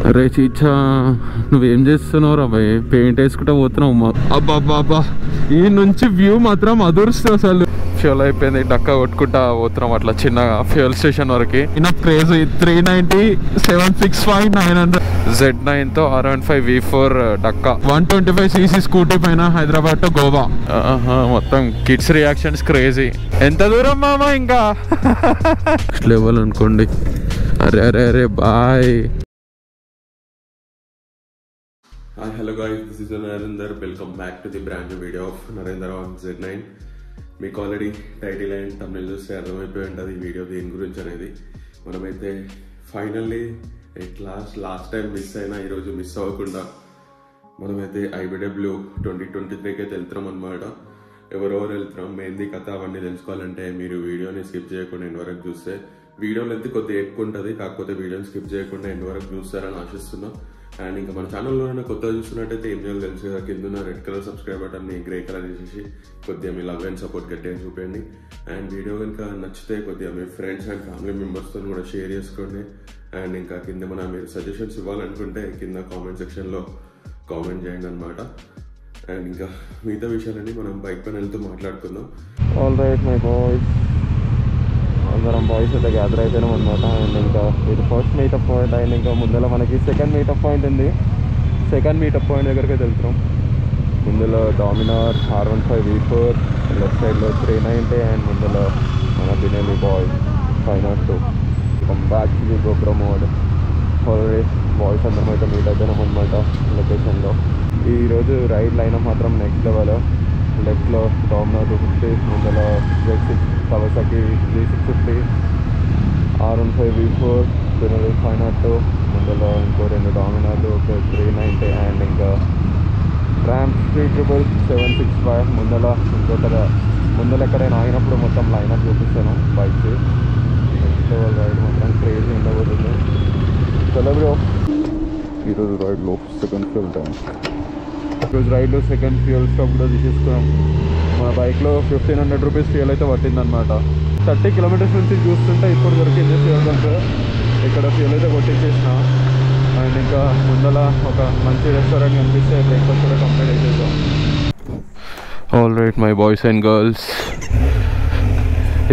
అరే చీచా నువ్వేం చేస్తున్నావు రా భయ్? పెయింట్ వేసుకుంటా పోతున్నావు. అబ్బా అబ్బా అబ్బా, ఈ నుంచి వ్యూ మాత్రం అదురుస్తుంది అసలు. ఫ్యూల్ అయిపోయింది, డక్కా కొట్టుకుంటా పోతున్నాం అట్లా చిన్నగా ఫ్యూల్ స్టేషన్ వరకు. ఇన్న craze 390 765 900 Z9తో R15 V4 డక్కా 125cc scooty పైన హైదరాబాద్ టు గోవా. మొత్తం కిడ్స్ రియాక్షన్స్ క్రేజీ. ఎంత దూరం మామా ఇంకా లెవెల్ అనుకోండి. అరే అరే అరే bye. Hi, hello guys, this is Narendra. Welcome back to the brand new video of Narendra on Z9. మీకు ఆల్రెడీ టైటిల్ అండ్ తమిళ చూస్తే అర్థమైపోయి ఉంటుంది ఈ వీడియో దేని గురించి అనేది. మనమైతే ఫైనల్లీ లాస్ట్ టైం మిస్ అయినా ఈరోజు మిస్ అవ్వకుండా మనమైతే IBW 2023కి అయితే వెళ్తున్నాం అనమాట. ఎవరెవరు వెళ్తున్నాం, మెయిన్ది కథ అవన్నీ తెలుసుకోవాలంటే మీరు వీడియోని స్కిప్ చేయకుండా ఎండ్ వరకు చూస్తే, వీడియో లెంత్ కొద్దిగా ఎక్కువ ఉంటుంది, కాకపోతే వీడియోని స్కిప్ చేయకుండా ఎండ్ వరకు చూస్తారని ఆశిస్తున్నాం. అండ్ ఇంకా మన ఛానల్లో కొత్తగా చూస్తున్నట్టయితే ఏం చేయాలో తెలుసు కదా, కింద రెడ్ కలర్ సబ్స్క్రైబ్ బటన్ని గ్రే కలర్ చేసేసి కొద్దిగా మీ లవ్ అండ్ సపోర్ట్ గట్టిగా చూపండి. అండ్ వీడియో కనుక నచ్చితే కొద్దిగా మీ ఫ్రెండ్స్ అండ్ ఫ్యామిలీ మెంబర్స్తో కూడా షేర్ చేసుకోండి. అండ్ ఇంకా కింద మీరు సజెషన్స్ ఇవ్వాలనుకుంటే కింద కామెంట్ సెక్షన్లో కామెంట్ చేయండి అనమాట. అండ్ ఇంకా మిగతా విషయాలన్నీ మనం బైక్ పైన వెళ్తూ మాట్లాడుకుందాం. ఆల్ రైట్ మై బాయ్స్, అందరం బాయ్స్ అయితే గ్యాదర్ అయిపోయినాం అనమాట. అండ్ ఇంకా ఇది ఫస్ట్ మీటప్ పాయింట్. అండ్ ఇంకా ముందులో మనకి సెకండ్ మీటప్ పాయింట్ ఉంది. సెకండ్ మీటప్ పాయింట్ దగ్గరికి వెళ్తున్నాం. ముందులో డామినార్ R15 V4, లెఫ్ట్ సైడ్లో 390 అండ్ ముందులో మన బినేమి బాయ్ 502. Come back to GoPro mode. Already boys అందరం అయితే మీట్ అయిపోయినాం అనమాట లొకేషన్లో. ఈరోజు రైడ్ లైన్ మాత్రం నెక్స్ట్ లెవెల్. లెఫ్ట్లో డామినార్ 250, ముందులో Z6 Kawasaki G650, R15 V4, బినేమి 502, ముందులో ఇంకో 2 డామినార్లు, ఒక 390 అండ్ ఇంకా ర్యామ్ 765. ముందర ఎక్కడైనా ఆగినప్పుడు మొత్తం లైనప్ చూపిస్తాను బైక్స్. నెక్స్ట్ లెవెల్ రైడ్ మాత్రం క్రేజీ ఉండబోతుంది. చలో బ్రో, ఈరోజు రైడ్లో సెకండ్ ఫ్యూల్ టైం. ఈరోజు రైడ్లో సెకండ్ ఫ్యూల్ స్టాప్ కూడా తీసేసుకున్నాం. మన బైక్లో 1500 రూపీస్ ఫ్యూల్ అయితే పట్టిందనమాట. 30 కిలోమీటర్స్ నుంచి చూస్తుంటే ఇప్పుడు దొరికింది ఫ్యూల్ బంక్. ఇక్కడ ఫ్యూల్ అయితే కొట్టించేసిన. అండ్ ఇంకా ముందర ఒక మంచి రెస్టారెంట్ కనిపిస్తే బ్రేక్ఫాస్ట్ కూడా కంప్లీట్ అయిపోతాం. All right my boys and girls,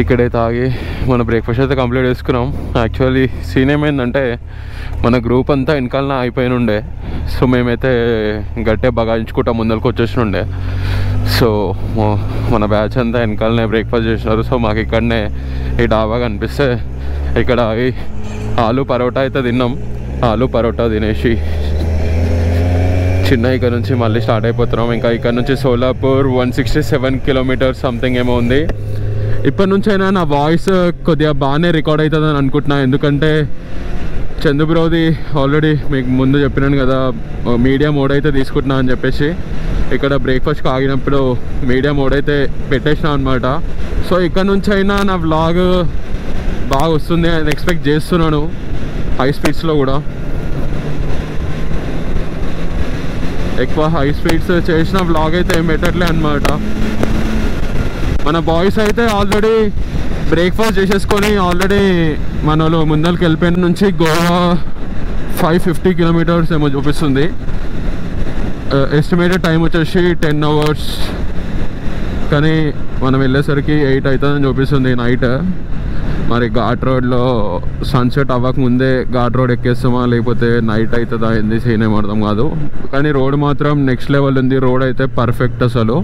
ఇక్కడే తాగి మన బ్రేక్ఫాస్ట్ అయితే కంప్లీట్ చేసుకున్నాం. యాక్చువల్లీ సీన్ ఏమైందంటే మన గ్రూప్ అంతా వెనకాలనే అయిపోయిన ఉండే. సో మేమైతే గట్టే బగాయించుకుంటా ముందరికి వచ్చేసినుండే. సో మన బ్యాచ్ అంతా వెనకాలనే బ్రేక్ఫాస్ట్ చేసినారు. సో మాకు ఇక్కడనే ఈ డాబా కనిపిస్తే ఇక్కడ ఆలు పరోటా అయితే తిన్నాం. ఆలు పరోటా తినేసి చిన్న ఇక్కడ నుంచి మళ్ళీ స్టార్ట్ అయిపోతున్నాం. ఇంకా ఇక్కడ నుంచి సోలాపూర్ 167 కిలోమీటర్స్ సంథింగ్ ఏమో ఉంది. ఇప్పటి నుంచి అయినా నా వాయిస్ కొద్దిగా బాగానే రికార్డ్ అవుతుందని అనుకుంటున్నా. ఎందుకంటే చందుబ్రోది ఆల్రెడీ మీకు ముందు చెప్పినాను కదా, మీడియా మోడ్ అయితే తీసుకుంటున్నా అని చెప్పేసి. ఇక్కడ బ్రేక్ఫాస్ట్కి ఆగినప్పుడు మీడియా మోడ్ అయితే పెట్టేసిన అనమాట. సో ఇక్కడ నుంచి అయినా నా వ్లాగ్ బాగా వస్తుంది అని ఎక్స్పెక్ట్ చేస్తున్నాను. హై స్పీడ్స్లో కూడా ఎక్కువ హై స్పీడ్స్ చేసిన వ్లాగ్ అయితే ఏం పెట్టట్లే అనమాట. మన బాయ్స్ అయితే ఆల్రెడీ బ్రేక్ఫాస్ట్ చేసేసుకొని ఆల్రెడీ మన వాళ్ళు ముందరికి వెళ్ళిపోయిన నుంచి గోవా 550 కిలోమీటర్స్ ఏమో చూపిస్తుంది. ఎస్టిమేటెడ్ టైం వచ్చేసి 10 అవర్స్, కానీ మనం వెళ్ళేసరికి 8 అవుతుందని చూపిస్తుంది నైట్. మరి ఘాట్ రోడ్లో సన్సెట్ అవ్వకముందే ఘాట్ రోడ్ ఎక్కేస్తామా లేకపోతే నైట్ అవుతుందా ఏంది సీన్ ఏం అర్థం కాదు. కానీ రోడ్ మాత్రం నెక్స్ట్ లెవెల్ ఉంది. రోడ్ అయితే పర్ఫెక్ట్, అసలు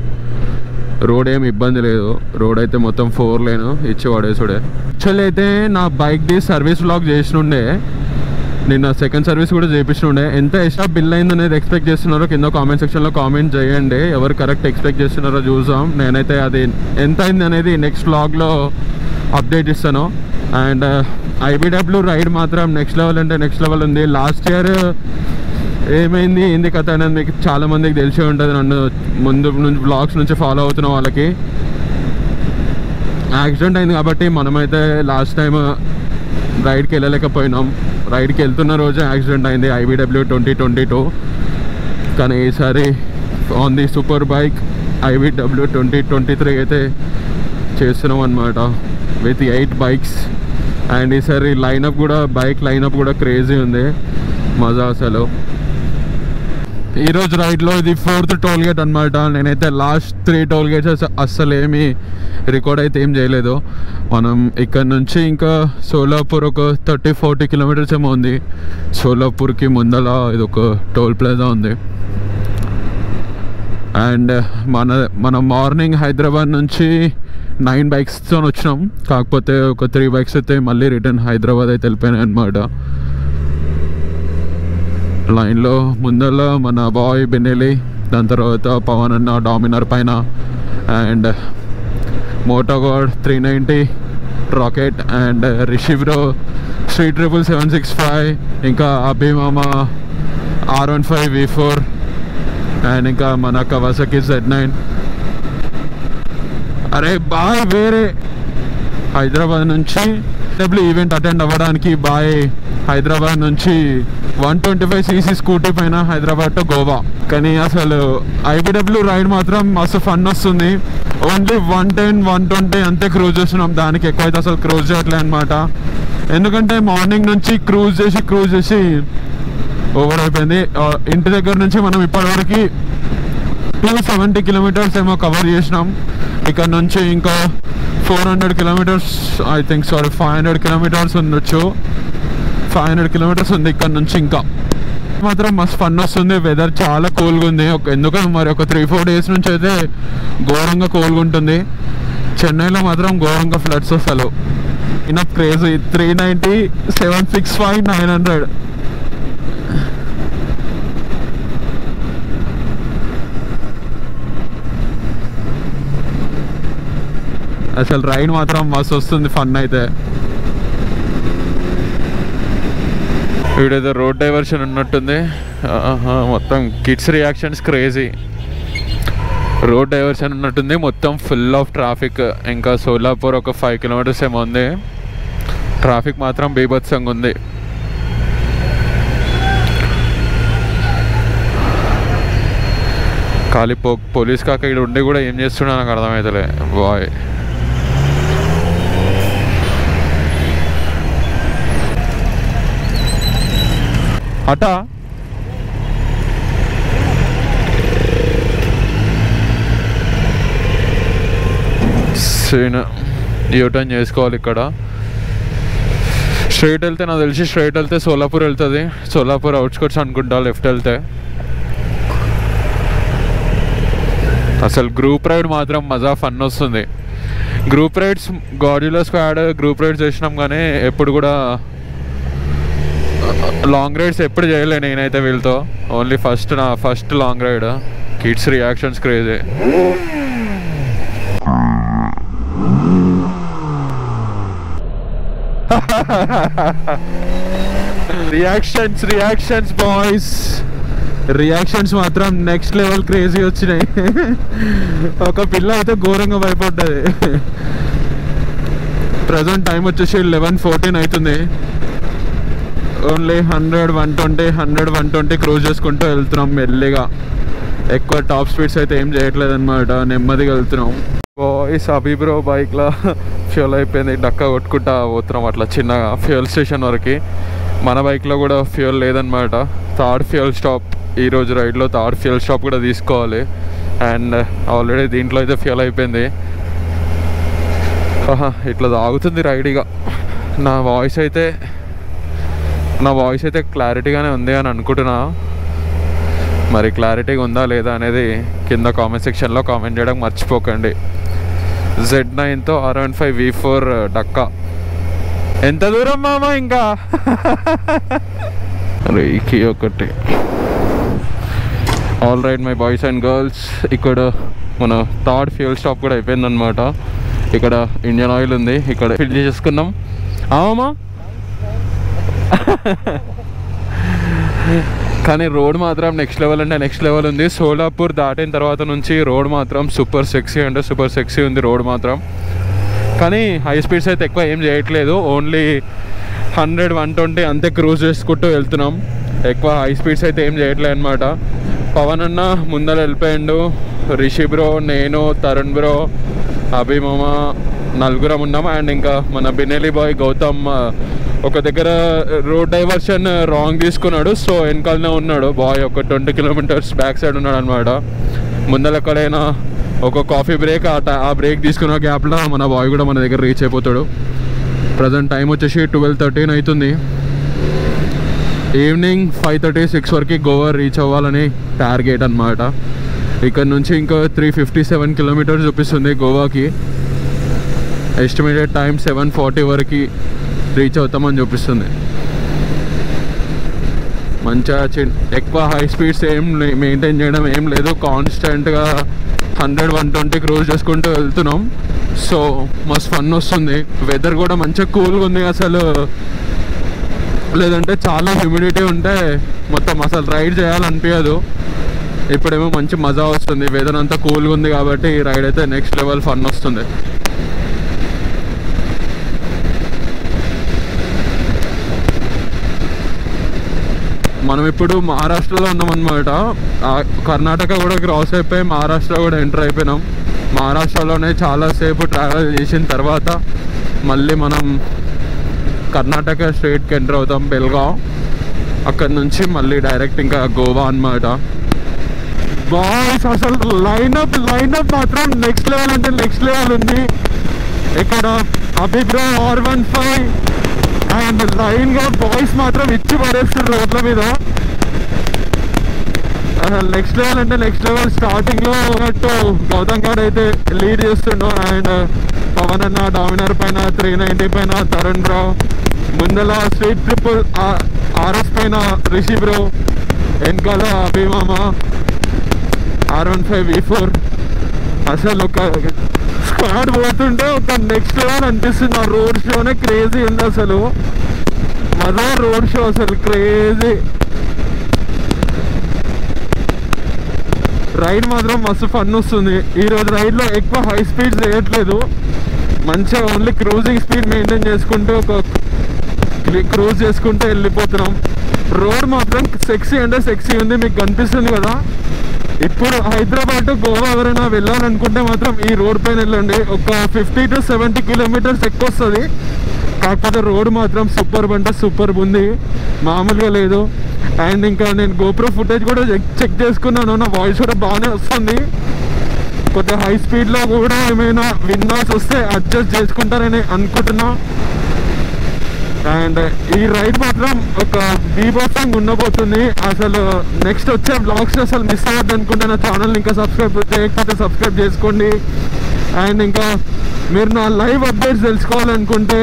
రోడ్ ఏమి ఇబ్బంది లేదు. రోడ్ అయితే మొత్తం 4 లేన్ ఇచ్చి పడేసుడే. యాక్చువల్లీ అయితే నా బైక్ది సర్వీస్ వ్లాగ్ చేసినుండే, నిన్న సెకండ్ సర్వీస్ కూడా చేయించినుండే. ఎంత ఎక్స్ట్రా బిల్ అయింది అనేది ఎక్స్పెక్ట్ చేస్తున్నారో కింద కామెంట్ సెక్షన్లో కామెంట్ చేయండి. ఎవరు కరెక్ట్ ఎక్స్పెక్ట్ చేస్తున్నారో చూసాం. నేనైతే అది ఎంత అయింది అనేది నెక్స్ట్ వ్లాగ్లో అప్డేట్ ఇస్తాను. అండ్ IBW రైడ్ మాత్రం నెక్స్ట్ లెవెల్ అంటే నెక్స్ట్ లెవెల్ ఉంది. లాస్ట్ ఇయర్ ఏమైంది ఏంది కథ అనేది మీకు చాలామందికి తెలిసే ఉంటుంది. నన్ను ముందు నుంచి బ్లాగ్స్ నుంచి ఫాలో అవుతున్న వాళ్ళకి యాక్సిడెంట్ అయింది కాబట్టి మనమైతే లాస్ట్ టైం రైడ్కి వెళ్ళలేకపోయినాం. రైడ్కి వెళ్తున్న రోజే యాక్సిడెంట్ అయింది IBW 2022. కానీ ఈసారి on the super bike IBW 2023 అయితే చేస్తున్నాం అనమాట విత్ 8 బైక్స్. అండ్ ఈసారి లైనప్ కూడా బైక్ లైనప్ కూడా క్రేజీ ఉంది. మజా అసలు. ఈరోజు రైడ్లో ఇది 4th టోల్ గేట్ అనమాట. నేనైతే లాస్ట్ 3 టోల్ గేట్స్ అస్సలు ఏమీ రికార్డ్ అయితే ఏం చేయలేదు. మనం ఇక్కడ నుంచి ఇంకా సోలాపూర్ ఒక 30-40 కిలోమీటర్స్ ఏమో ఉంది. సోలాపూర్కి ముందల ఇది ఒక టోల్ ప్లాజా ఉంది. అండ్ మనం మార్నింగ్ హైదరాబాద్ నుంచి 9 బైక్స్తో వచ్చినాం. కాకపోతే ఒక 3 బైక్స్ అయితే మళ్ళీ రిటర్న్ హైదరాబాద్ అయితే వెళ్ళిపోయినాయి అనమాట. లైన్లో ముందర మన బాయ్ బెన్నెలి, దాని తర్వాత పవన్ అన్న డామినర్ పైన, అండ్ మోటోగాడ్ 390 రాకెట్, అండ్ రిషిబ్రో 765, ఇంకా అభిమామ R15 V4, అండ్ ఇంకా మన కవాసాకి Z9. అరే బాయ్ వేరే హైదరాబాద్ నుంచి ఈవెంట్ అటెండ్ అవ్వడానికి బాయ్ హైదరాబాద్ నుంచి 125cc స్కూటీ పైన హైదరాబాద్ టు గోవా. కానీ అసలు IBW రైడ్ మాత్రం మస్తు ఫన్ వస్తుంది. ఓన్లీ 110-120 అంతే క్రూజ్ చేస్తున్నాం. దానికి ఎక్కువైతే అసలు క్రూజ్ చేయట్లేదు అనమాట. ఎందుకంటే మార్నింగ్ నుంచి క్రూజ్ చేసి ఓవర్ అయిపోయింది. ఇంటి దగ్గర నుంచి మనం ఇప్పటివరకు 270 కిలోమీటర్స్ ఏమో కవర్ చేసినాం. ఇక్కడ నుంచి ఇంకా 400 కిలోమీటర్స్ ఐ థింక్ 500 కిలోమీటర్స్ ఉండొచ్చు. 500 కిలోమీటర్స్ ఉంది ఇక్కడ నుంచి. ఇంకా మాత్రం మస్తు ఫన్ వస్తుంది. వెదర్ చాలా కూల్గా ఉంది. ఎందుకంటే మరి ఒక 3-4 డేస్ నుంచి అయితే ఘోరంగా కూల్గా ఉంటుంది. చెన్నైలో మాత్రం ఘోరంగా ఫ్లడ్స్ అసలు ఇన్ క్రేజీ. 390, 765, 900. అసలు రైడ్ మాత్రం మస్తు వస్తుంది, ఫన్ అయితే. వీడేదో రోడ్ డైవర్షన్ ఉన్నట్టుంది. మొత్తం kids reactions crazy. Road diversion ఉన్నట్టుంది, మొత్తం ఫుల్ ఆఫ్ ట్రాఫిక్. ఇంకా సోలాపూర్ ఒక 5 కిలోమీటర్స్ ఏమో ఉంది. ట్రాఫిక్ మాత్రం బీభత్సంగా ఉంది. ఖాళీ పోలీస్ కాక ఇక్కడ ఉండి కూడా ఏం చేస్తున్నా నాకు అర్థమవుతలే బాయ్. అటా యూటర్న్ చేసుకోవాలి ఇక్కడ. స్ట్రైట్ వెళ్తే నాకు తెలిసి స్ట్రైట్ వెళ్తే సోలాపూర్ వెళ్తుంది. సోలాపూర్ అవుట్స్కట్స్ అనుకుంటా లెఫ్ట్ వెళ్తే. అసలు గ్రూప్ రైడ్ మాత్రం మజా ఫన్ వస్తుంది. Group rides Godzilla squad group rides చేసినాం కానీ ఎప్పుడు కూడా లాంగ్ రైడ్స్ ఎప్పుడు చేయలే నేనైతే వీళ్ళతో. ఓన్లీ నా first long ride. Kids reactions crazy. Reactions boys, reactions మాత్రం నెక్స్ట్ లెవెల్ క్రేజీ వచ్చినాయి. ఒక పిల్ల అయితే ఘోరంగా భయపడ్డది. ప్రజెంట్ టైం వచ్చేసి 11:14 అవుతుంది. ఓన్లీ 100-120 క్రూజ్ చేసుకుంటూ వెళ్తున్నాం మెల్లిగా. ఎక్కువ టాప్ స్పీడ్స్ అయితే ఏం చేయట్లేదు అనమాట, నెమ్మదిగా వెళ్తున్నాం. బాయ్స్ అభిబ్రో బైక్లో ఫ్యూల్ అయిపోయింది, డక్కా కొట్టుకుంటా పోతున్నాం అట్లా చిన్నగా ఫ్యూల్ స్టేషన్ వరకు. మన బైక్లో కూడా ఫ్యూల్ లేదనమాట. థర్డ్ ఫ్యూల్ స్టాప్ ఈరోజు రైడ్లో, థర్డ్ ఫ్యూల్ స్టాప్ కూడా తీసుకోవాలి. అండ్ ఆల్రెడీ దీంట్లో అయితే ఫ్యూల్ అయిపోయింది. ఇట్లా తాగుతుంది రైడ్గా. నా వాయిస్ అయితే క్లారిటీగానే ఉంది అని అనుకుంటున్నా. మరి క్లారిటీగా ఉందా లేదా అనేది కింద కామెంట్ సెక్షన్లో కామెంట్ చేయడం మర్చిపోకండి. Z9తో R15 V4 డక్కా. ఎంత దూరం మామ ఇంకా? రేకి ఒకటి. All right my boys and girls, ఇక్కడ మన థర్డ్ ఫ్యూల్ స్టాప్ కూడా అయిపోయిందనమాట. ఇక్కడ ఇండియన్ ఆయిల్ ఉంది, ఇక్కడ ఫిల్ చేసుకున్నాం. అవుమా కానీ రోడ్ మాత్రం నెక్స్ట్ లెవెల్ అంటే నెక్స్ట్ లెవెల్ ఉంది. సోలాపూర్ దాటిన తర్వాత నుంచి రోడ్ మాత్రం సూపర్ సెక్సీ అంటే సూపర్ సెక్సీ ఉంది రోడ్ మాత్రం. కానీ హై స్పీడ్స్ అయితే ఎక్కువ ఏం చేయట్లేదు. ఓన్లీ 100-120 అంతే క్రూజ్ చేసుకుంటూ వెళ్తున్నాం. ఎక్కువ హై స్పీడ్స్ అయితే ఏం చేయట్లేదు అనమాట. పవన్ అన్న ముందర వెళ్ళిపోయిండు. రిషి బ్రో, నేను, తరుణ్ బ్రో, అభిమామ నలుగురం ఉన్నాం. అండ్ ఇంకా మన బినెలి బాయ్ గౌతమ్ ఒక దగ్గర రోడ్ డైవర్షన్ రాంగ్ తీసుకున్నాడు. సో వెనకాలనే ఉన్నాడు బాయ్, ఒక 20 కిలోమీటర్స్ బ్యాక్ సైడ్ ఉన్నాడు అనమాట. ముందర ఎక్కడైనా ఒక కాఫీ బ్రేక్, ఆ బ్రేక్ తీసుకున్న గ్యాప్లో మన బాయ్ కూడా మన దగ్గర రీచ్ అయిపోతాడు. ప్రజెంట్ టైం వచ్చేసి 12:13 అవుతుంది. ఈవినింగ్ 5:36 వరకు గోవా రీచ్ అవ్వాలని టార్గెట్ అనమాట. ఇక్కడ నుంచి ఇంకా 357 కిలోమీటర్స్ చూపిస్తుంది గోవాకి. ఎస్టిమేటెడ్ టైం 7:40 వరకు రీచ్ అవుతామని చూపిస్తుంది. మంచిగా ఎక్కువ హై స్పీడ్స్ ఏం మెయింటైన్ చేయడం ఏం లేదు. కాన్స్టెంట్గా 100-120 క్రూజ్ చేసుకుంటూ వెళ్తున్నాం. సో మస్తు ఫన్ వస్తుంది. వెదర్ కూడా మంచిగా కూల్గా ఉంది అసలు. లేదంటే చాలా హ్యూమిడిటీ ఉంటే మొత్తం అసలు రైడ్ చేయాలనిపించదు. ఇప్పుడేమో మంచి మజా వస్తుంది. వెదర్ అంతా కూల్గా ఉంది కాబట్టి రైడ్ అయితే నెక్స్ట్ లెవెల్ ఫన్ వస్తుంది. మనం ఇప్పుడు మహారాష్ట్రలో ఉన్నామన్నమాట. కర్ణాటక కూడా క్రాస్ అయిపోయి మహారాష్ట్ర కూడా ఎంటర్ అయిపోయినాం. మహారాష్ట్రలోనే చాలాసేపు ట్రావెల్ చేసిన తర్వాత మళ్ళీ మనం కర్ణాటక స్టేట్కి ఎంటర్ అవుతాం, బెల్గావ్. అక్కడ నుంచి మళ్ళీ డైరెక్ట్ ఇంకా గోవా అన్నమాట. బాయ్స్ అసలు లైనప్ మాత్రం నెక్స్ట్ లెవెల్ అంటే నెక్స్ట్ లెవెల్ ఉంది. ఇక్కడ అభిబ్రో R15 అండ్ లైన్గా బాయ్స్ మాత్రం ఇచ్చి పడేస్తారు రోడ్ల మీద. అసలు నెక్స్ట్ లెవెల్ అంటే నెక్స్ట్ లెవెల్. స్టార్టింగ్లో ఉన్నట్టు గౌతమ్ గారు అయితే లీడ్ చేస్తుండో, అండ్ పవన్ అన్న డామినర్ పైన 390 పైన తరుణ్ బ్రో, ముందల స్ట్రీట్ ట్రిపుల్ RS పైన రిషి బ్రో, వెనకాల అభిమామ R15 V4. అసలు ఒక స్క్వాడ్ పోతుంటే ఒక నెక్స్ట్ లెవెల్ అనిపిస్తుంది. ఆ రోడ్ షోనే క్రేజీ ఉంది అసలు. మజా రోడ్ షో అసలు క్రేజీ. రైడ్ మాత్రం మస్తు ఫన్ వస్తుంది. ఈరోజు రైడ్లో ఎక్కువ హై స్పీడ్ చేయట్లేదు. మంచిగా ఓన్లీ క్రూజింగ్ స్పీడ్ మెయింటైన్ చేసుకుంటూ ఒక క్రూజ్ చేసుకుంటూ వెళ్ళిపోతున్నాం. రోడ్ మాత్రం సెక్సీ అంటే సెక్సీ ఉంది. మీకు కనిపిస్తుంది కదా. ఇప్పుడు హైదరాబాద్ టు గోవా ఎవరైనా వెళ్ళాలనుకుంటే మాత్రం ఈ రోడ్ పైన వెళ్ళండి. ఒక 50 to 70 కిలోమీటర్స్ ఎక్కువ వస్తుంది. కాకపోతే రోడ్ మాత్రం సూపర్ అంటే సూపర్ ఉంది, మామూలుగా లేదు. అండ్ ఇంకా నేను గోప్రో ఫుటేజ్ కూడా చెక్ చేసుకున్నాను. నా వాయిస్ కూడా బాగానే వస్తుంది. కొద్దిగా హై స్పీడ్లో కూడా ఏమైనా విన్నాల్సి వస్తే అడ్జస్ట్ చేసుకుంటారని అనుకుంటున్నా. అండ్ ఈ రైడ్ మాత్రం ఒక బీభత్సంగా ఉండబోతుంది. అసలు నెక్స్ట్ వచ్చే బ్లాగ్స్ అసలు మిస్ అవ్వద్దు అనుకుంటే నా ఛానల్ ఇంకా సబ్స్క్రైబ్ చేయకపోతే సబ్స్క్రైబ్ చేసుకోండి. అండ్ ఇంకా మీరు నా లైవ్ అప్డేట్స్ తెలుసుకోవాలనుకుంటే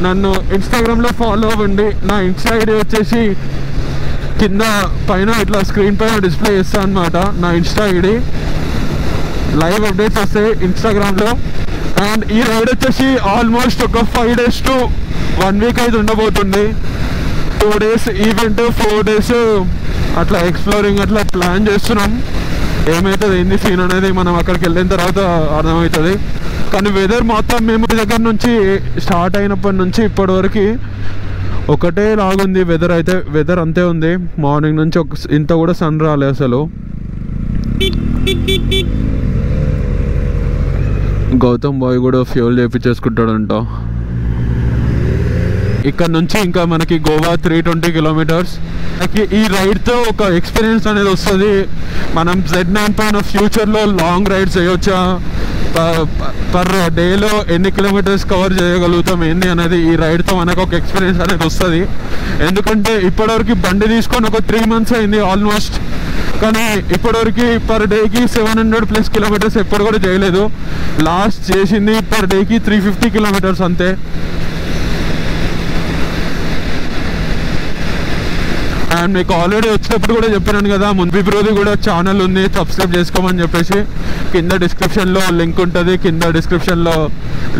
నన్ను ఇన్స్టాగ్రామ్లో ఫాలో అవ్వండి. నా ఇన్స్టా ఐడి వచ్చేసి కింద పైన ఇట్లా స్క్రీన్ పైన డిస్ప్లే చేస్తాను అనమాట. నా ఇన్స్టా ఐడి లైవ్ అప్డేట్స్ వస్తాయి ఇన్స్టాగ్రామ్లో. అండ్ ఈ రైడ్ వచ్చేసి ఆల్మోస్ట్ ఒక 5 days to 1 week అయితే ఉండబోతుంది. 2 days ఈవెంట్, 4 days అట్లా ఎక్స్ప్లోరింగ్ అట్లా ప్లాన్ చేస్తున్నాం. ఏమవుతుంది ఏంది సీన్ అనేది మనం అక్కడికి వెళ్ళిన తర్వాత అర్థమవుతుంది. కానీ వెదర్ మొత్తం మేము దగ్గర నుంచి స్టార్ట్ అయినప్పటి నుంచి ఇప్పటి వరకు ఒకటే లాగుంది వెదర్. అయితే వెదర్ అంతే ఉంది. మార్నింగ్ నుంచి ఇంత కూడా సన్ రాలే అసలు. గౌతమ్ బాయ్ కూడా ఫ్యూల్ చేయించేసుకుంటాడంట. ఇక్కడ నుంచి ఇంకా మనకి గోవా 320 కిలోమీటర్స్. మనకి ఈ రైడ్తో ఒక ఎక్స్పీరియన్స్ అనేది వస్తుంది. మనం Z9 పైన ఫ్యూచర్లో లాంగ్ రైడ్స్ చేయొచ్చా, పర్ డేలో ఎన్ని కిలోమీటర్స్ కవర్ చేయగలుగుతాం ఏంది అనేది ఈ రైడ్తో మనకు ఒక ఎక్స్పీరియన్స్ అనేది వస్తుంది. ఎందుకంటే ఇప్పటివరకు బండి తీసుకొని ఒక 3 months అయింది ఆల్మోస్ట్. కానీ ఇప్పటివరకు పర్ డేకి 700+ కిలోమీటర్స్ ఎప్పుడు కూడా చేయలేదు. లాస్ట్ చేసింది పర్ డేకి 350 కిలోమీటర్స్ అంతే. అండ్ మీకు ఆల్రెడీ వచ్చేటప్పుడు కూడా చెప్పాను కదా, ముందు బ్రోది కూడా ఛానల్ ఉంది, సబ్స్క్రైబ్ చేసుకోమని చెప్పేసి. కింద డిస్క్రిప్షన్లో లింక్ ఉంటుంది. కింద డిస్క్రిప్షన్లో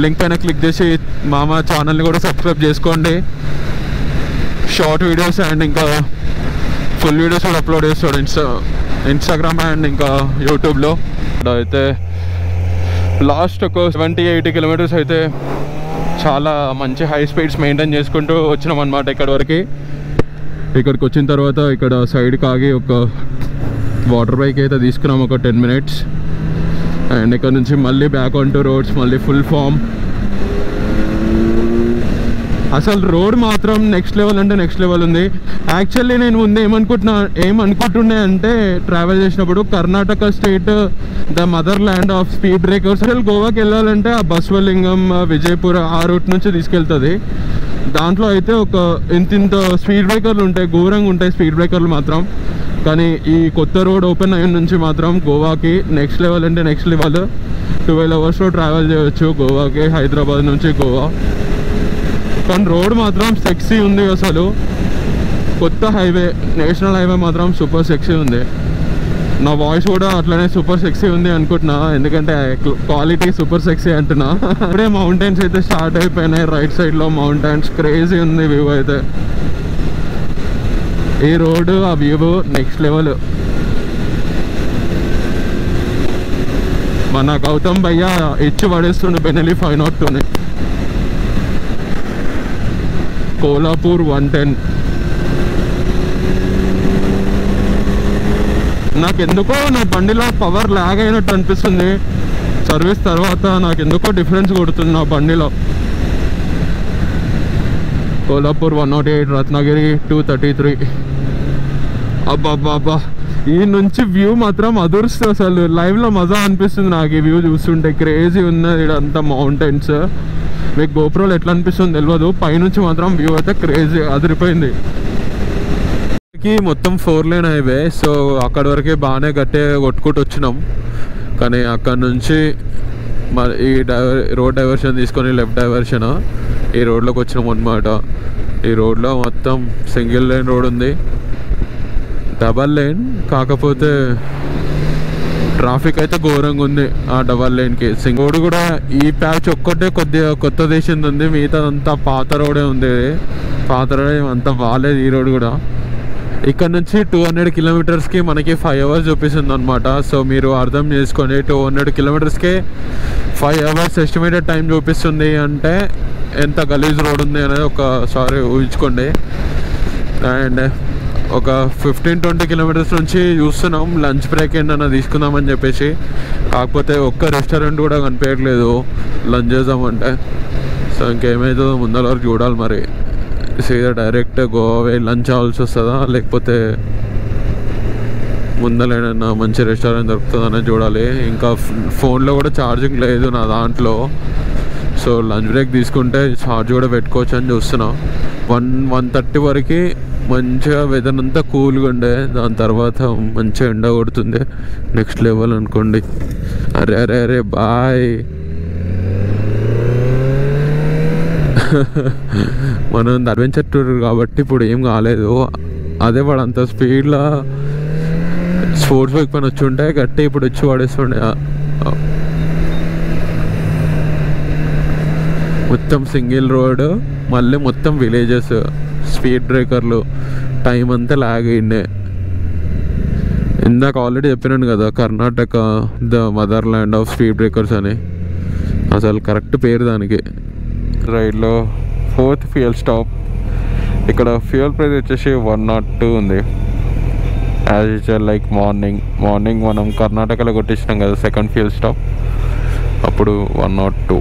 లింక్ పైన క్లిక్ చేసి మామ ఛానల్ని కూడా సబ్స్క్రైబ్ చేసుకోండి. షార్ట్ వీడియోస్ అండ్ ఇంకా ఫుల్ వీడియోస్ కూడా అప్లోడ్ చేస్తాడు ఇన్స్టాగ్రామ్ అండ్ ఇంకా యూట్యూబ్లో. అయితే లాస్ట్ ఒక 70-80 కిలోమీటర్స్ అయితే చాలా మంచి హై స్పీడ్స్ మెయింటైన్ చేసుకుంటూ వచ్చినాం అనమాట. ఇక్కడికి వచ్చిన తర్వాత ఇక్కడ సైడ్కి ఆగి ఒక వాటర్ బైక్ అయితే తీసుకున్నాం ఒక 10 minutes. అండ్ ఇక్కడ నుంచి మళ్ళీ బ్యాక్ ఆన్ టు రోడ్స్, మళ్ళీ ఫుల్ ఫామ్. అసలు రోడ్ మాత్రం నెక్స్ట్ లెవెల్ అంటే నెక్స్ట్ లెవెల్ ఉంది. యాక్చువల్లీ నేను ముందు ఏమనుకుంటుండే అంటే ట్రావెల్ చేసినప్పుడు Karnataka state the mother land of speed breakers. అసలు గోవాకి వెళ్ళాలంటే ఆ బస్వలింగం, విజయపూర్ ఆ రూట్ నుంచి తీసుకెళ్తుంది. దాంట్లో అయితే ఒక ఇంత స్పీడ్ బ్రేకర్లు ఉంటాయి, ఘోరంగా ఉంటాయి స్పీడ్ బ్రేకర్లు మాత్రం. కానీ ఈ కొత్త రోడ్ ఓపెన్ అయిన నుంచి మాత్రం గోవాకి నెక్స్ట్ లెవెల్ అంటే నెక్స్ట్ లెవెల్. 12 అవర్స్లో ట్రావెల్ చేయవచ్చు గోవాకి, హైదరాబాద్ నుంచి గోవా. కానీ రోడ్ మాత్రం సెక్సీ ఉంది. అసలు కొత్త హైవే, నేషనల్ హైవే మాత్రం సూపర్ సెక్సీ ఉంది. నా వాయిస్ కూడా అట్లనే సూపర్ సెక్సీ ఉంది అనుకుంటున్నా, ఎందుకంటే క్వాలిటీ సూపర్ సెక్సీ అంటున్నా. ఇప్పుడే మౌంటైన్స్ అయితే స్టార్ట్ అయిపోయినాయి. రైట్ సైడ్లో మౌంటైన్స్, క్రేజీ ఉంది వ్యూ అయితే. ఈ రోడ్ ఆ వ్యూ నెక్స్ట్ లెవెల్. మన గౌతమ్ భయ్య ఇచ్చి పడేస్తుండే బెనెలి 502ని. కోల్హాపూర్ 110. నాకెందుకో నా బండిలో పవర్ లాగ్ అయినట్టు అనిపిస్తుంది. సర్వీస్ తర్వాత నాకెందుకో డిఫరెన్స్ కొడుతుంది నా బండిలో. కోల్హాపూర్ 108, రత్నగిరి 233. అబ్బా ఈ నుంచి వ్యూ మాత్రం అదురుస్తుంది. అసలు లైవ్లో మజా అనిపిస్తుంది నాకు ఈ వ్యూ చూస్తుంటే. క్రేజీ ఉన్నది ఇదంతా మౌంటైన్స్. మీకు గోప్రోలు ఎట్లా అనిపిస్తుంది తెలియదు, పైనుంచి మాత్రం వ్యూ అయితే క్రేజీ అదిరిపోయింది. మొత్తం 4 లేన్ హైవే. సో అక్కడి వరకే బాగానే కొట్టుకుంటూ వచ్చినాం. కానీ అక్కడ నుంచి ఈ రోడ్ డైవర్షన్ తీసుకొని లెఫ్ట్ డైవర్షన్ ఈ రోడ్లోకి వచ్చినాం అనమాట. ఈ రోడ్లో మొత్తం సింగిల్ లేన్ రోడ్ ఉంది, డబల్ లేన్. కాకపోతే ట్రాఫిక్ అయితే ఘోరంగా ఉంది ఆ డబల్ లేన్కి. రోడ్ కూడా ఈ ప్యాచ్ ఒక్కటే కొద్దిగా కొత్త దేశం ఉంది, మిగతా అంతా పాత రోడే ఉంది. పాత రోడ్ అంతా బాగాలేదు ఈ రోడ్ కూడా. ఇక్కడ నుంచి 200 కిలోమీటర్స్కి మనకి 5 అవర్స్ చూపిస్తుంది అనమాట. సో మీరు అర్థం చేసుకొని 200 కిలోమీటర్స్కి 5 అవర్స్ ఎస్టిమేటెడ్ టైం చూపిస్తుంది అంటే ఎంత గలీజ్ రోడ్ ఉంది అనేది ఒకసారి ఊహించుకోండి. అండ్ ఒక 15-20 కిలోమీటర్స్ నుంచి చూస్తున్నాం లంచ్ బ్రేక్ ఏంటన్నా తీసుకుందామని చెప్పేసి. కాకపోతే ఒక్క రెస్టారెంట్ కూడా కనిపించట్లేదు లంచ్ చేద్దామంటే. సో ఇంకేమవుతుందో ముందర వరకు చూడాలి మరి. సీదా డైరెక్ట్ గోవా లంచ్ అవ్వాల్సి వస్తుందా, లేకపోతే ముందలేనన్నా మంచి రెస్టారెంట్ దొరుకుతుందని చూడాలి. ఇంకా ఫోన్లో కూడా ఛార్జింగ్ లేదు నా దాంట్లో. సో లంచ్ బ్రేక్ తీసుకుంటే ఛార్జ్ కూడా పెట్టుకోవచ్చు అని చూస్తున్నా. 1:30 వరకు మంచిగా వెదర్ అంతా కూల్గా ఉండే. దాని తర్వాత మంచిగా ఎండ కొడుతుంది, నెక్స్ట్ లెవెల్ అనుకోండి. అరే బాయ్. మనం అడ్వెంచర్ టూర్ కాబట్టి ఇప్పుడు ఏం కాలేదు. అదే వాడు అంత స్పీడ్లో స్పోర్ట్స్ బైక్ పైన వచ్చి ఉంటే గట్టి ఇప్పుడు వచ్చి పడేస్తుండే. మొత్తం సింగిల్ రోడ్, మళ్ళీ మొత్తం విలేజెస్, స్పీడ్ బ్రేకర్లు, టైం అంతా లాగ్ అయిండే. ఇందాక ఆల్రెడీ చెప్పినాను కదా Karnataka the mother land of speed breakers అని. అసలు కరెక్ట్ పేరు దానికి. రైడ్లో 4th ఫ్యూయల్ స్టాప్. ఇక్కడ ఫ్యూయల్ ప్రైస్ వచ్చేసి 102 ఉంది. యాజ్ యూజువల్ లైక్ మార్నింగ్ మనం కర్ణాటకలో కొట్టించినాం కదా 2nd ఫ్యూయల్ స్టాప్, అప్పుడు 102.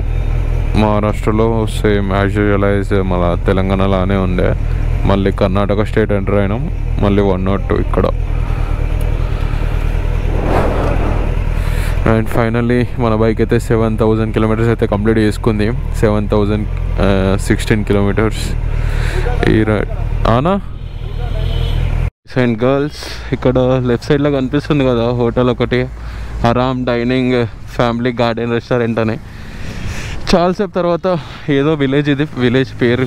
మహారాష్ట్రలో సేమ్ యాజ్ యూజువల్ యాజ్ మన తెలంగాణలానే ఉండే. మళ్ళీ కర్ణాటక స్టేట్ ఎంటర్ అయినాం, మళ్ళీ 102 ఇక్కడ. అండ్ ఫైనల్లీ మన బైక్ అయితే 7000 కిలోమీటర్స్ అయితే కంప్లీట్ చేసుకుంది. 7016 కిలోమీటర్స్ ఈ రైడ్. ఆనా అండ్ గర్ల్స్, ఇక్కడ లెఫ్ట్ సైడ్లో కనిపిస్తుంది కదా హోటల్ ఒకటి, ఆరామ్ డైనింగ్ ఫ్యామిలీ గార్డెన్ రెస్టారెంట్ అని. చాలాసేపు తర్వాత ఏదో విలేజ్, ఇది విలేజ్ పేరు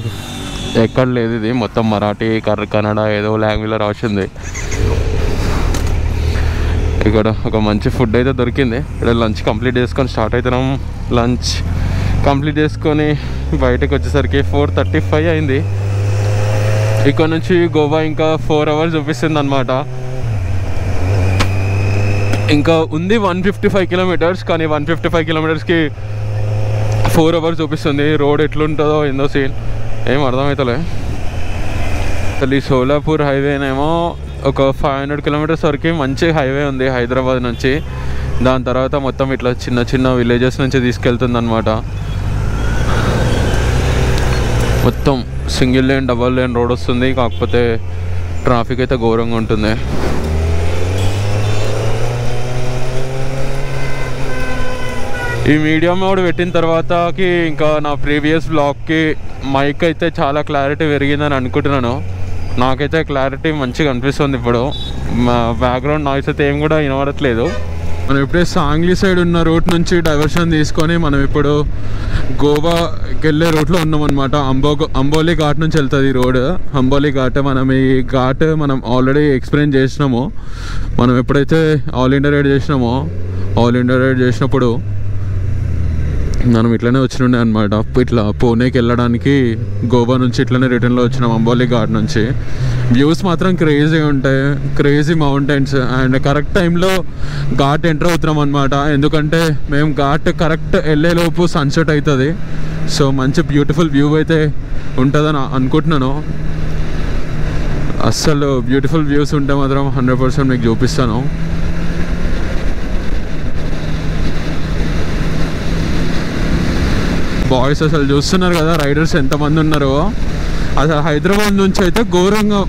ఎక్కడ లేదు, ఇది మొత్తం మరాఠీ కన్నడ ఏదో లాంగ్వేజ్లో రాసింది. ఇక్కడ ఒక మంచి ఫుడ్ అయితే దొరికింది. ఇక్కడ లంచ్ కంప్లీట్ చేసుకొని స్టార్ట్ అవుతున్నాం. లంచ్ కంప్లీట్ చేసుకొని బయటకు వచ్చేసరికి 4:35 అయింది. ఇక్కడ నుంచి గోవా ఇంకా 4 అవర్స్ చూపిస్తుంది అనమాట. ఇంకా ఉంది 155 కిలోమీటర్స్, కానీ 155 కిలోమీటర్స్కి 4 అవర్స్ చూపిస్తుంది. రోడ్ ఎట్లుంటుందో ఏందో సీన్ ఏం అర్థమవుతలే. అసలు ఈ సోలాపూర్ హైవేనేమో ఒక 500 కిలోమీటర్స్ వరకు మంచి హైవే ఉంది హైదరాబాద్ నుంచి. దాని తర్వాత మొత్తం ఇట్లా చిన్న చిన్న విలేజెస్ నుంచి తీసుకెళ్తుంది అనమాట. మొత్తం single lane double lane road వస్తుంది, కాకపోతే ట్రాఫిక్ అయితే ఘోరంగా ఉంటుంది. ఈ మీడియం మోడ్ పెట్టిన తర్వాతకి ఇంకా నా ప్రీవియస్ బ్లాగ్కి మైక్ అయితే చాలా క్లారిటీ పెరిగిందని అనుకుంటున్నాను. నాకైతే క్లారిటీ మంచిగా అనిపిస్తుంది. ఇప్పుడు బ్యాక్గ్రౌండ్ నాయిస్ అయితే ఏం కూడా వినబడట్లేదు. మనం ఇప్పుడే సాంగ్లీ సైడ్ ఉన్న రూట్ నుంచి డైవర్షన్ తీసుకొని మనం ఇప్పుడు గోవాకి వెళ్ళే రూట్లో ఉన్నాం అనమాట. అంబోలి ఘాట్ నుంచి వెళ్తుంది ఈ రోడ్. అంబోలి ఘాట్ మనం ఈ ఘాట్ మనం ఆల్రెడీ ఎక్స్ప్లెయిన్ చేసినాము. మనం ఎప్పుడైతే ఆల్ ఇండియా రైడ్ చేసినామో, ఆల్ ఇండియా రైడ్ చేసినప్పుడు మనం ఇట్లనే వచ్చినుండే అనమాట. ఇట్లా పూణేకి వెళ్ళడానికి గోవా నుంచి ఇట్లనే రిటర్న్లో వచ్చినాం అంబోలి ఘాట్ నుంచి. వ్యూస్ మాత్రం క్రేజీ ఉంటాయి, క్రేజీ మౌంటైన్స్. అండ్ కరెక్ట్ టైంలో ఘాట్ ఎంటర్ అవుతున్నాం అనమాట. ఎందుకంటే మేము ఘాట్ కరెక్ట్ వెళ్ళేలోపు సన్సెట్ అవుతుంది. సో మంచి బ్యూటిఫుల్ వ్యూ అయితే ఉంటుందని అనుకుంటున్నాను. అస్సలు బ్యూటిఫుల్ వ్యూస్ ఉంటే మాత్రం 100% మీకు చూపిస్తాను. బాయ్స్ అసలు చూస్తున్నారు కదా రైడర్స్ ఎంతమంది ఉన్నారో. అసలు హైదరాబాద్ నుంచి అయితే ఘోరంగా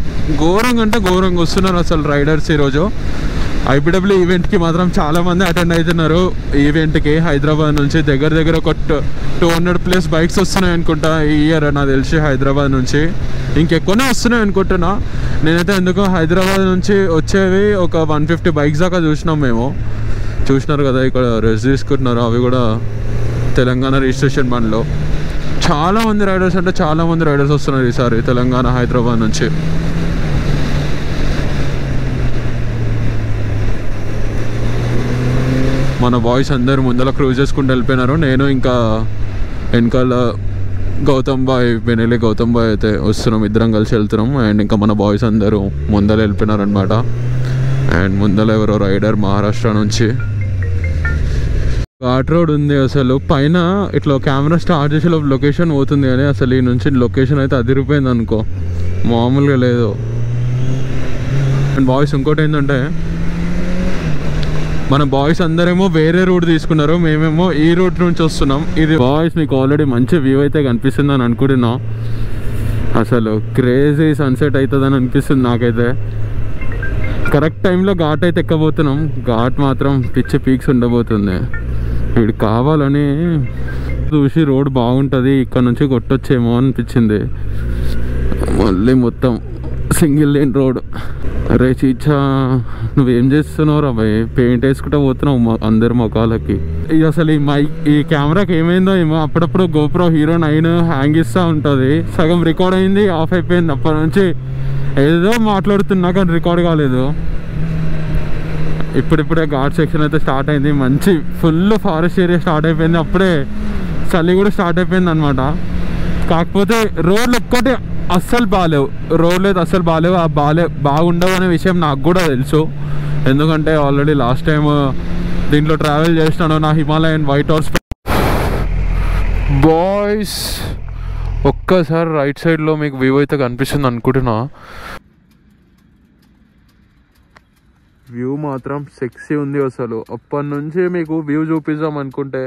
అంటే ఘోరంగా వస్తున్నారు అసలు రైడర్స్. ఈరోజు ఐపీడబ్ల్యూ ఈవెంట్కి మాత్రం చాలామంది అటెండ్ అవుతున్నారు. ఈవెంట్కి హైదరాబాద్ నుంచి దగ్గర ఒక 200+ బైక్స్ వస్తున్నాయి అనుకుంటా ఈ ఇయర్ నాకు తెలిసి. హైదరాబాద్ నుంచి ఇంకెక్కువనే వస్తున్నాయి అనుకుంటున్నా. నేనైతే ఎందుకో హైదరాబాద్ నుంచి వచ్చేవి ఒక 150 బైక్స్ దాకా చూసినాం మేము. చూసినారు కదా ఇక్కడ రెస్ట్ తీసుకుంటున్నారు. అవి కూడా తెలంగాణ రిజిస్ట్రేషన్ బండ్లో. చాలామంది రైడర్స్ అంటే చాలామంది రైడర్స్ వస్తున్నారు ఈసారి తెలంగాణ, హైదరాబాద్ నుంచి. మన బాయ్స్ అందరు ముందర క్రూజ్ చేసుకుంటూ వెళ్ళిపోయినారు. నేను ఇంకా వెనకాల గౌతమ్ బాయ్, బెనెలి గౌతమ్ బాయ్ అయితే వస్తున్నాం. ఇద్దరం కలిసి వెళ్తున్నాం. అండ్ ఇంకా మన బాయ్స్ అందరూ ముందర వెళ్ళిపోయినారు అనమాట. అండ్ ముందర ఎవరో రైడర్ మహారాష్ట్ర నుంచి. ఘాట్ రోడ్ ఉంది అసలు. పైన ఇట్లా కెమెరా స్టార్ట్ చేసే లొకేషన్ పోతుంది, కానీ అసలు ఈ నుంచి లొకేషన్ అయితే అదిరిపోయింది అనుకో, మామూలుగా లేదు. అండ్ బాయ్స్ ఇంకోటి ఏంటంటే మన బాయ్స్ అందరేమో వేరే రూట్ తీసుకున్నారు, మేమేమో ఈ రూట్ నుంచి వస్తున్నాం. ఇది బాయ్స్ మీకు ఆల్రెడీ మంచి వ్యూ అయితే కనిపిస్తుంది అని అనుకుంటున్నా. అసలు క్రేజీ సన్సెట్ అవుతుందని అనిపిస్తుంది నాకైతే. కరెక్ట్ టైంలో ఘాట్ అయితే ఎక్కబోతున్నాం. ఘాట్ మాత్రం పిచ్చి పీక్స్ ఉండబోతుంది. వీడు కావాలని చూసి రోడ్ బాగుంటుంది ఇక్కడ నుంచి కొట్టొచ్చేమో అనిపించింది. మళ్ళీ మొత్తం సింగిల్ లేన్ రోడ్. అరే చీచా, నువ్వేం చేస్తున్నావు రా భయ్? పెయింట్ వేసుకుంటా పోతున్నావు అందరి ముఖాలకి. ఇది అసలు ఈ కెమెరాకి ఏమైందో ఏమో, అప్పుడప్పుడు గోప్రో హీరో 9 హ్యాంగ్ ఇస్తూ ఉంటుంది. సగం రికార్డ్ అయింది, ఆఫ్ అయిపోయింది. అప్పటి నుంచి ఏదో మాట్లాడుతున్నా కానీ రికార్డ్ కాలేదు. ఇప్పుడిప్పుడే ఘాట్ సెక్షన్ అయితే స్టార్ట్ అయింది. మంచి ఫుల్ ఫారెస్ట్ ఏరియా స్టార్ట్ అయిపోయింది. అప్పుడే చలి కూడా స్టార్ట్ అయిపోయింది అనమాట. కాకపోతే రోడ్లు ఒక్కటి అస్సలు బాగాలేవు. రోడ్లు అయితే అస్సలు బాగాలేవు. బాగుండవు అనే విషయం నాకు కూడా తెలుసు. ఎందుకంటే ఆల్రెడీ లాస్ట్ టైం దీంట్లో ట్రావెల్ చేసినాను నా హిమాలయన్ వైట్ హార్స్. బాయ్స్ ఒక్కసారి రైట్ సైడ్లో మీకు వ్యూ అయితే కనిపిస్తుంది అనుకుంటున్నా. వ్యూ మాత్రం సెక్సీ ఉంది అసలు. అప్పటి నుంచి మీకు వ్యూ చూపిద్దాం అనుకుంటే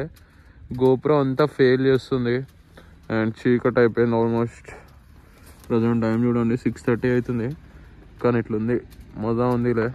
గోప్రో అంతా ఫెయిల్ చేస్తుంది. అండ్ చీకట్ అయిపోయింది ఆల్మోస్ట్. ప్రజెంట్ టైం చూడండి 6:30 అవుతుంది. కానీ ఇట్లుంది, మజా ఉందిలే.